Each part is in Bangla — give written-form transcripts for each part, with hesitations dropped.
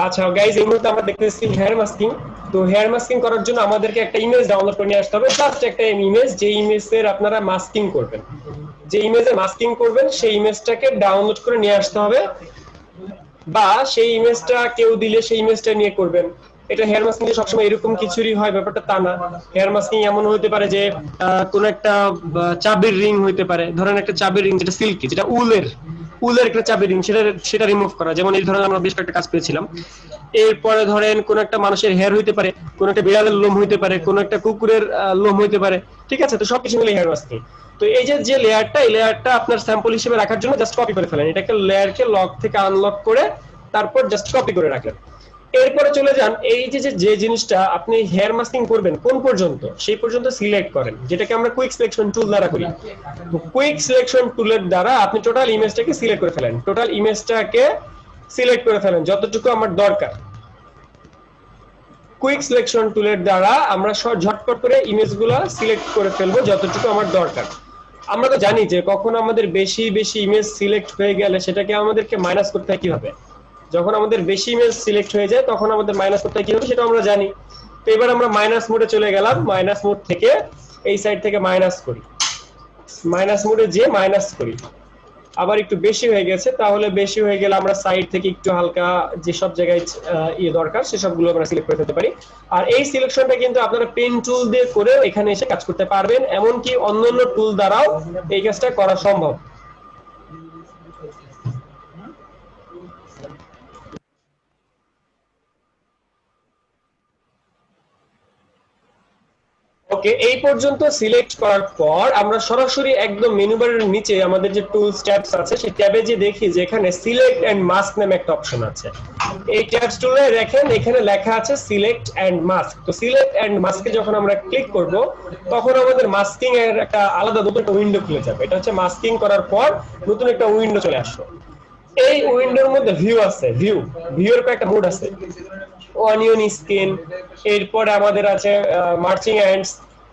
আচ্ছা গাইজ, এই মুহূর্তে আমরা দেখতেছি হেয়ার মাস্কিং। তো হেয়ার মাস্কিং করার জন্য আমাদেরকে একটা ইমেজ ডাউনলোড করে নিয়ে আসতে হবে, জাস্ট একটা ইমেজ, যে ইমেজের আপনারা মাস্কিং করবেন, যে ইমেজে মাস্কিং করবেন সেই ইমেজটাকে ডাউনলোড করে নিয়ে আসতে হবে, বা সেই ইমেজটা কেউ দিলে সেই ইমেজটা নিয়ে করবেন। এটা হেয়ার মাস্কিং যে সবসময় এরকম কিছুরই হয় ব্যাপারটা তা না। হেয়ার মাস্কিং এমন হতে পারে যে কোন একটা চাবির রিং হইতে পারে, ধরেন একটা চাবির রিং যেটা সিল্কি, যেটা উলের উলের একটা চাবির রিং, সেটা রিমুভ করা, যেমন এই ধরনের আমরা বেশ কয়েকটা কাজ পেয়েছিলাম। এরপরে ধরেন কোন একটা মানুষের হেয়ার হইতে পারে, কোন একটা বিড়ালের লোম হইতে পারে, কোন একটা কুকুরের লোম হইতে পারে। ঠিক আছে, তো সবকিছু মিলে হেয়ার মাস্কিং। তো এই যে লেয়ারটা, এই লেয়ারটা আপনার স্যাম্পল হিসেবে রাখার জন্য জাস্ট কপি করে ফেলেন, এটাকে লেয়ারকে লক থেকে আনলক করে তারপর জাস্ট কপি করে রাখলেন। এরপরে চলে যান, এই যে জিনিসটা আপনি হেয়ার মাস্কিং করবেন কোন পর্যন্ত, সেই পর্যন্ত সিলেক্ট করেন, যেটাকে আমরা কুইক সিলেকশন টুল দ্বারা করি। তো কুইক সিলেকশন টুলের দ্বারা আপনি টোটাল ইমেজটাকে সিলেক্ট করে ফেলেন, টোটাল ইমেজটাকে সিলেক্ট করে ফেলেন যতটুকু আমার দরকার। কুইক সিলেকশন টুলের দ্বারা আমরা ঝটপট করে ইমেজগুলো সিলেক্ট করে ফেলবো যতটুকু আমার দরকার। আমরা তো জানি যে কখন আমাদের বেশি বেশি ইমেজ সিলেক্ট হয়ে গেলে সেটাকে আমাদেরকে মাইনাস করতে হয় কিভাবে। যখন আমাদের বেশি ইমেজ সিলেক্ট হয়ে যায় তখন আমাদের মাইনাস করতে হয় কিভাবে সেটা আমরা জানি। তো এবার আমরা মাইনাস মোডে চলে গেলাম, মাইনাস মোড থেকে এই সাইড থেকে মাইনাস করি, মাইনাস মোডে যে মাইনাস করি। আবার একটু বেশি হয়ে গেছে, তাহলে বেশি হয়ে গেলে আমরা সাইড থেকে একটু হালকা যেসব জায়গায় দরকার সেসবগুলো আমরা সিলেক্ট করে ফেলতে পারি। আর এই সিলেকশনটা কিন্তু আপনারা পেন টুল দিয়ে করে এখানে এসে কাজ করতে পারবেন, এমনকি অন্যান্য টুল দ্বারাও এই কাজটা করা সম্ভব। ওকে, এই পর্যন্ত সিলেক্ট করার পর আমরা সরাসরি একদম মেনু বারের নিচে আমাদের যে টুলস ট্যাবস আছে সেই ট্যাবে যে দেখি যে এখানে সিলেক্ট এন্ড মাস্ক নামে একটা অপশন আছে। এই ট্যাবস টুলে দেখেন এখানে লেখা আছে সিলেক্ট এন্ড মাস্ক। তো সিলেক্ট এন্ড মাস্কে যখন আমরা ক্লিক করব তখন আমাদের মাস্কিং এর একটা আলাদা নতুন একটা উইন্ডো খুলে যাবে। এটা হচ্ছে মাস্কিং করার পর নতুন একটা উইন্ডো চলে আসলো। এই উইন্ডোর মধ্যে ভিউ আছে, ভিউর একটা মোড আছে, অনিয়ন স্কিন, এরপরে আমাদের আছে মার্চিং অ্যান্ডস,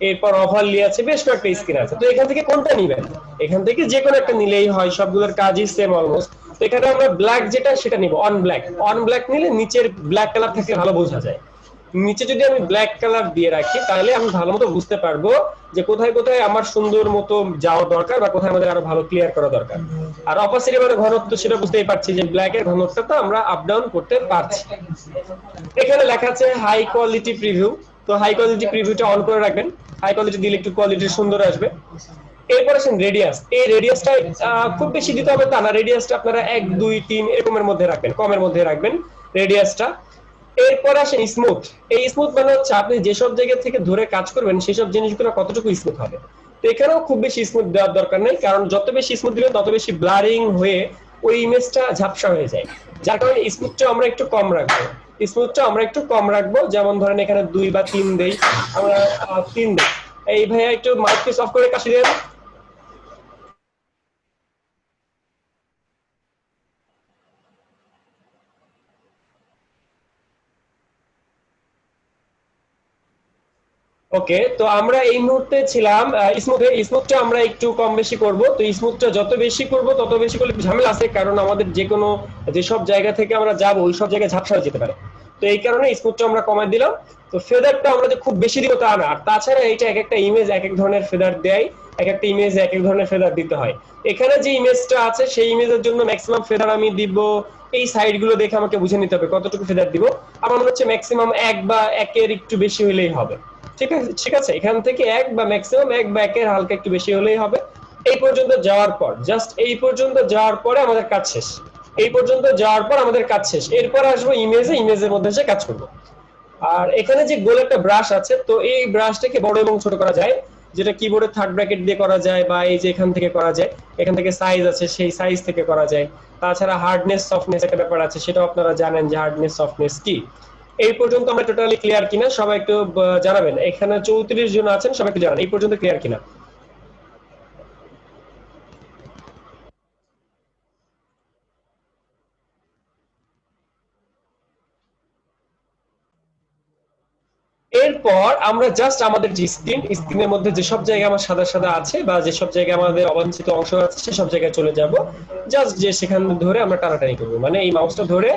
এরপর ওভারলি আছে, বেশ কয়েকটা স্কিন আছে। তো এখান থেকে কোনটা নিবেন, এখান থেকে যে কোনো একটা নিলেই হয়, সবগুলোর কাজই সেম অলমোস্ট। তো এখানে আমরা ব্ল্যাক যেটা সেটা নিব, অন ব্ল্যাক। অন ব্ল্যাক নিলে নিচের ব্ল্যাক কালার থেকে ভালো বোঝা যায়। নিচে যদি আমি ব্ল্যাক কালার দিয়ে রাখি তাহলে আমি ভালো মতো বুঝতে পারবো যে কোথায় কোথায় আমার সুন্দর মতো যাওয়া দরকার বা কোথায় আমাদের আরো ভালো ক্লিয়ার করা দরকার। আর অপাসিটি মানে ঘনত্ব, সেটা বুঝতেই পারছি যে ব্ল্যাক এর ঘনত্বটা আমরা আপ ডাউন করতে পারছি। এখানে লেখা আছে হাই কোয়ালিটি প্রিভিউ। তো হাই কোয়ালিটি প্রিভিউটা অন করে রাখবেন, হাই কোয়ালিটি দিলে একটু কোয়ালিটি সুন্দর আসবে। এরপর আসেন রেডিয়াস। এই রেডিয়াসটা খুব বেশি দিতে হবে তা না, রেডিয়াসটা আপনারা 1 2 3 এরকমের মধ্যে রাখবেন, কমের মধ্যে রাখবেন রেডিয়াসটা। এরপর আসেন স্মুথ। এই স্মুথ মানে হচ্ছে আপনি যেসব জায়গা থেকে ধরে কাজ করবেন সেসব জিনিসগুলো কতটুকু স্মুথ হবে। তো এখানেও খুব বেশি স্মুথ দেওয়ার দরকার নেই, কারণ যত বেশি স্মুথ দিবেন তত বেশি ব্লারিং হয়ে ওই ইমেজটা ঝাপসা হয়ে যায়। যার কারণে স্মুথটা আমরা একটু কম রাখবো, স্মুথটা আমরা একটু কম রাখবো। যেমন ধরেন এখানে 2 বা 3 দেই, আমরা 3 দেই। এই ভাইয়া একটু মাইককে অফ করে কাশি দেন। ওকে, তো আমরা এই মুহূর্তে ছিলাম স্মুথটা আমরা একটু কম বেশি করব। তো স্মুথটা যত বেশি করব তত বেশি করলে ঝামেলা আছে, কারণ আমাদের যে কোনো যেসব জায়গা থেকে আমরা যাব ওই সব জায়গায় ঝাপসা হয়ে যেতে পারে। তো এই কারণে স্মুথটা আমরা কমাই দিলাম। তো ফেদারটা আমরা যে খুব বেশি দিব তা না, আর তাছাড়া এটা এক একটা ইমেজ এক এক ধরনের ফেদার দেয়, এক একটা ইমেজ এক এক ধরনের ফেদার দিতে হয়। এখানে যে ইমেজটা আছে সেই ইমেজের জন্য ম্যাক্সিমাম ফেদার আমি দিব, এই সাইড গুলো দেখে আমাকে বুঝে নিতে হবে কতটুকু ফেদার দিব। আমার মনে হচ্ছে ম্যাক্সিমাম 1 বা 1-এর একটু বেশি হলেই হবে। ঠিক আছে, ঠিক আছে, এখান থেকে 1 বা ম্যাক্সিমাম 1 বা 1-এর হালকা একটু বেশি হলেই হবে। এই পর্যন্ত যাওয়ার পর, জাস্ট এই পর্যন্ত যাওয়ার পরে আমাদের কাজ শেষ। এই পর্যন্ত যাওয়ার পর আমাদের কাজ শেষ। এরপর আসবো ইমেজে, ইমেজের মধ্যে এসে কাজ করবো। আর এখানে যে গোল একটা ব্রাশ আছে, তো এই ব্রাশটাকে বড় এবং ছোট করা যায়, যেটা কিবোর্ডে থার্ড ব্র্যাকেট দিয়ে করা যায়, বা এই যে এখান থেকে করা যায়, এখান থেকে সাইজ আছে সেই সাইজ থেকে করা যায়। তাছাড়া হার্ডনেস সফটনেস একটা ব্যাপার আছে, সেটাও আপনারা জানেন যে হার্ডনেস সফটনেস কি। এই পর্যন্ত আমরা টোটালি ক্লিয়ার কিনা সবাই একটু জানাবেন। এখানে 34 জন আছেন, সবাই একটু জানান এই পর্যন্ত ক্লিয়ার কিনা। এর এরপর আমরা জাস্ট আমাদের যে স্ক্রিনের মধ্যে যেসব জায়গায় আমার সাদা সাদা আছে বা যেসব জায়গায় আমাদের অবাঞ্ছিত অংশ আছে সেসব জায়গায় চলে যাব, জাস্ট যে সেখান ধরে আমরা টানাটানি করবো, মানে এই মাউসটা ধরে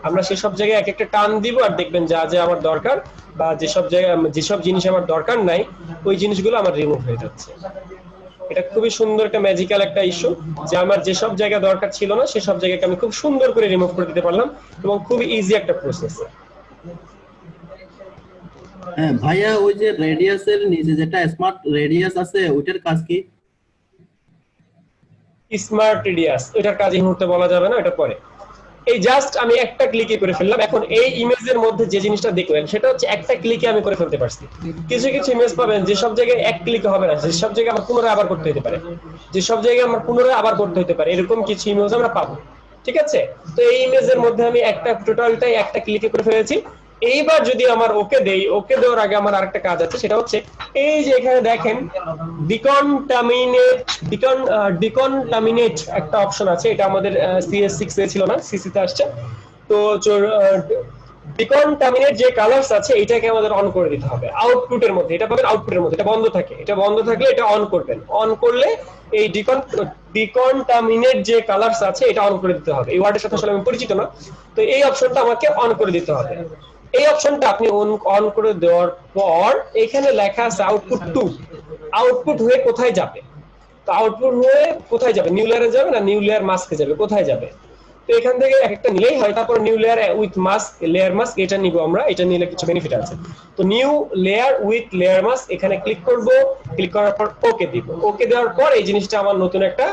আমরা সেসব জায়গায় এক একটা টান দিব আর দেখবেন যা যা আমার দরকার বা যেসব জায়গায় যেসব জিনিস আমার দরকার নাই ওই জিনিসগুলো আমার রিমুভ হয়ে যাচ্ছে। এটা খুবই সুন্দর একটা ম্যাজিক্যাল একটা ইস্যু যে আমার যেসব জায়গা দরকার ছিল না সেসব জায়গাকে আমি খুব সুন্দর করে রিমুভ করে দিতে পারলাম এবং খুবই ইজি একটা প্রসেস। হ্যাঁ ভাইয়া, ওই যে রেডিয়াসের নিচে যেটা স্মার্ট রেডিয়াস আছে ওইটার কাজ কি? স্মার্ট রেডিয়াস এটার কাজ এই মুহূর্তে বলা যাবে না, এটা পরে। এই জাস্ট আমি একটা ক্লিকে করে ফেললাম। এখন এই ইমেজের মধ্যে যে জিনিসটা দেখলেন সেটা হচ্ছে একটা ক্লিকে আমি করে ফেলতে পারছি। কিছু কিছু ইমেজ পাবেন যে সব জায়গায় এক ক্লিকে হবে না, যে সব জায়গায় আমার পুনরায় আবার করতে হতে পারে, যে সব জায়গায় আমার পুনরায় আবার করতে হতে পারে, এরকম কিছু ইমেজ আমরা পাবো। ঠিক আছে, তো এই ইমেজের মধ্যে আমি একটা টোটালটাই একটা ক্লিকে করে ফেলেছি। এইবার যদি আমার ওকে দেই, ওকে দেওয়ার আগে আমার আরেকটা কাজ আছে, সেটা হচ্ছে এই যে এখানে দেখেন ডিকনটামিনেট একটা অপশন আছে, এটা আমাদের CS6 এ ছিল না, CC তে আসছে। তো ডিকনটামিনেট যে কালারস আছে এটাকে আমাদের অন করে দিতে হবে আউটপুটের মধ্যে। এটা পাবেন আউটপুটের মধ্যে, এটা বন্ধ থাকে, এটা বন্ধ থাকলে এটা অন করবেন। অন করলে এই ডিকনটামিনেট যে কালারস আছে এটা অন করে দিতে হবে। এই ওয়ার্ডের সাথে আসলে আমি পরিচিত না, তো এই অপশনটা আমাকে অন করে দিতে হবে। এই অপশনটা আপনি অন করে দেওয়ার পর এখানে লেখা আছে আউটপুট 2। আউটপুট হয়ে কোথায় যাবে? তো আউটপুট হয়ে কোথায় যাবে? নিউ লেয়ারে যাবে না নিউ লেয়ার মাস্কে যাবে? কোথায় যাবে? তো এখান থেকে একটা নিলেই হয়। তারপর new layer with mask, layer mask এটা নিব আমরা, এটা নিলে কিছু বেনিফিট আছে। তো new layer with layer mask এখানে ক্লিক করব, ক্লিক করার পর ওকে দিব। ওকে দেওয়ার পর এই জিনিসটা আমার নতুন একটা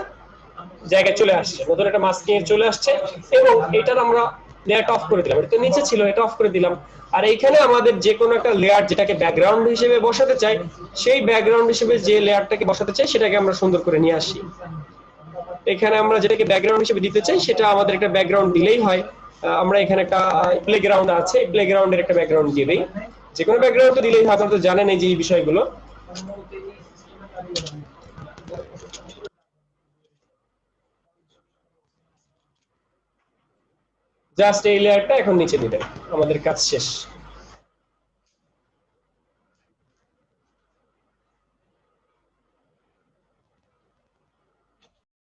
জায়গায় চলে আসছে, নতুন একটা মাস্ক নিয়ে চলে আসছে এবং এটার আমরা লেয়ারটা অফ করে দিলাম। এটা তো নিচে ছিল, এটা অফ করে দিলাম। আর এইখানে আমাদের যে কোনো একটা লেয়ার যেটাকে ব্যাকগ্রাউন্ড হিসেবে বসাতে চাই, সেই ব্যাকগ্রাউন্ড হিসেবে যে লেয়ারটাকে বসাতে চাই সেটাকে আমরা সুন্দর করে নিয়ে আসি। এখানে আমরা যেটাকে ব্যাকগ্রাউন্ড হিসেবে দিতে চাই সেটা আমাদের একটা ব্যাকগ্রাউন্ড দিলেই হয়। আমরা এখানে একটা প্লেগ্রাউন্ড আছে, প্লেগ্রাউন্ডের একটা ব্যাকগ্রাউন্ড দিয়ে দেই। যে কোনো ব্যাকগ্রাউন্ড তো দিলেই হয়, আপনারা তো জানেন এই যে এই বিষয়গুলো। জাস্ট এই লেয়ারটা এখন নিচে দিবেন, আমাদের কাজ শেষ।